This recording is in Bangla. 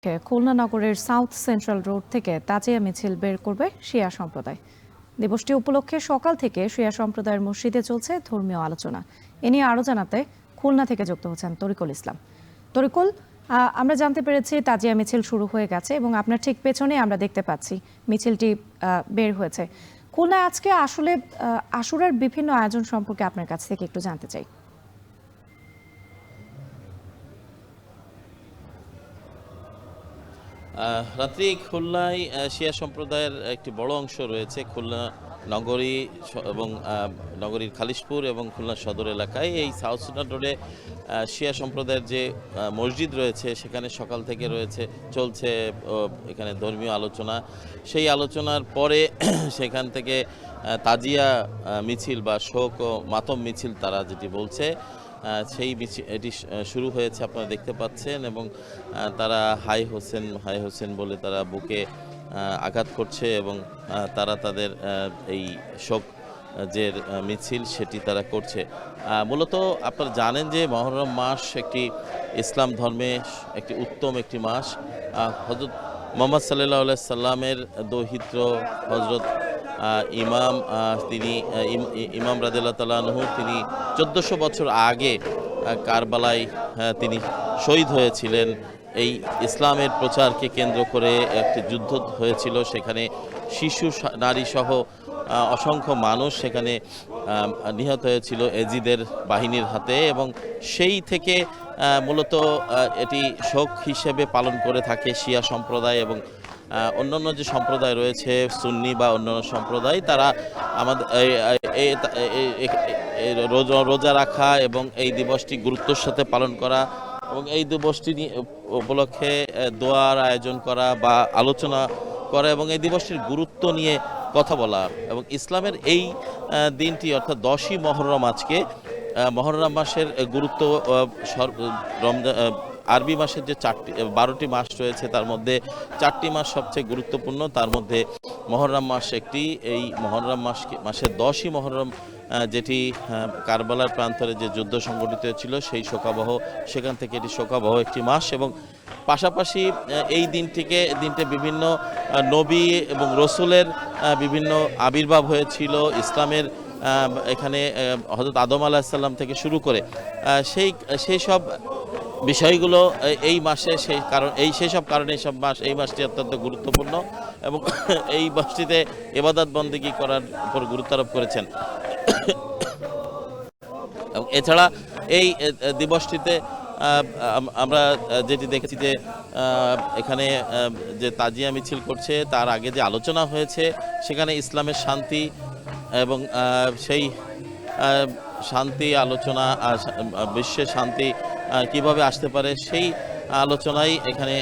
খুলনা নগরের সাউথ সেন্ট্রাল রোড থেকে তাজিয়া মিছিল বের করবে শিয়া সম্প্রদায়। দিবসটি উপলক্ষে সকাল থেকে শিয়া সম্প্রদায়ের মসজিদে চলছে ধর্মীয় আলোচনা। এ নিয়ে আরও জানাতে খুলনা থেকে যুক্ত হচ্ছেন তরিকুল ইসলাম। তরিকুল, আমরা জানতে পেরেছি তাজিয়া মিছিল শুরু হয়ে গেছে এবং আপনার ঠিক পেছনে আমরা দেখতে পাচ্ছি মিছিলটি বের হয়েছে। খুলনায় আজকে আসলে আশুরার বিভিন্ন আয়োজন সম্পর্কে আপনার কাছ থেকে একটু জানতে চাই। রাত্রি খুলনায় শিয়া সম্প্রদায়ের একটি বড় অংশ রয়েছে খুলনা নগরী এবং নগরীর খালিশপুর এবং খুলনা সদর এলাকায়। এই সাউথ সেন্ট্রাল রোডে শিয়া সম্প্রদায়ের যে মসজিদ রয়েছে সেখানে সকাল থেকে চলছে এখানে ধর্মীয় আলোচনা। সেই আলোচনার পরে সেখান থেকে তাজিয়া মিছিল বা শোক ও মাতম মিছিল তারা যেটি বলছে এটি শুরু হয়েছে, আপনারা দেখতে পাচ্ছেন। এবং তারা হাই হোসেন বলে তারা বুকে আঘাত করছে এবং তারা তাদের এই শোক যে মিছিল সেটি তারা করছে। মূলত আপনারা জানেন যে মহররম মাস একটি ইসলাম ধর্মে একটি উত্তম একটি মাস। হযরত মুহাম্মদ সাল্লাল্লাহু আলাইহি সাল্লামের দৌহিত্র হযরত ইমাম রাদিয়াল্লাহু তাআলা আনহু তিনি 1400 বছর আগে কারবালায় তিনি শহীদ হয়েছিলেন। এই ইসলামের প্রচারকে কেন্দ্র করে একটি যুদ্ধ হয়েছিল, সেখানে শিশু নারী সহ অসংখ্য মানুষ সেখানে নিহত হয়েছিল এজিদের বাহিনীর হাতে। এবং সেই থেকে মূলত এটি শোক হিসেবে পালন করে থাকে শিয়া সম্প্রদায় এবং অন্যান্য যে সম্প্রদায় রয়েছে সুন্নি বা অন্যান্য সম্প্রদায়, তারা আমাদের রোজা রাখা এবং এই দিবসটি গুরুত্বের সাথে পালন করা এবং এই দিবসটি উপলক্ষে দোয়ার আয়োজন করা বা আলোচনা করা এবং এই দিবসটির গুরুত্ব নিয়ে কথা বলা। এবং ইসলামের এই দিনটি অর্থাৎ 10ই মহররম, আজকে মহররম মাসের গুরুত্ব রমজান আরবি মাসের যে 12টি মাস রয়েছে তার মধ্যে 4টি মাস সবচেয়ে গুরুত্বপূর্ণ, তার মধ্যে মহররম মাস একটি। এই মহররম মাসের 10ই মহররম যেটি কারবালার প্রান্তরে যে যুদ্ধ সংঘটিত হয়েছিল সেই সেখান থেকে এটি শোকাবহ একটি মাস। এবং পাশাপাশি এই দিনটি বিভিন্ন নবী এবং রসুলের বিভিন্ন আবির্ভাব হয়েছিল ইসলামের। এখানে হযরত আদম আলাইহিস সালাম থেকে শুরু করে সেই সব বিষয়গুলো এই মাসে সেই সব কারণে এই মাসটি অত্যন্ত গুরুত্বপূর্ণ এবং এই মাসটিতে ইবাদত বন্দেগী করার উপর গুরুত্ব আরোপ করেছেন। এবং এছাড়া এই দিবসটিতে আমরা যেটি দেখেছি যে এখানে যে তাজিয়া মিছিল করছে তার আগে যে আলোচনা হয়েছে সেখানে ইসলামের শান্তি এবং সেই শান্তি আলোচনা, বিশ্বের শান্তি কিভাবে আসতে পারে সেই আলোচনাই এখানে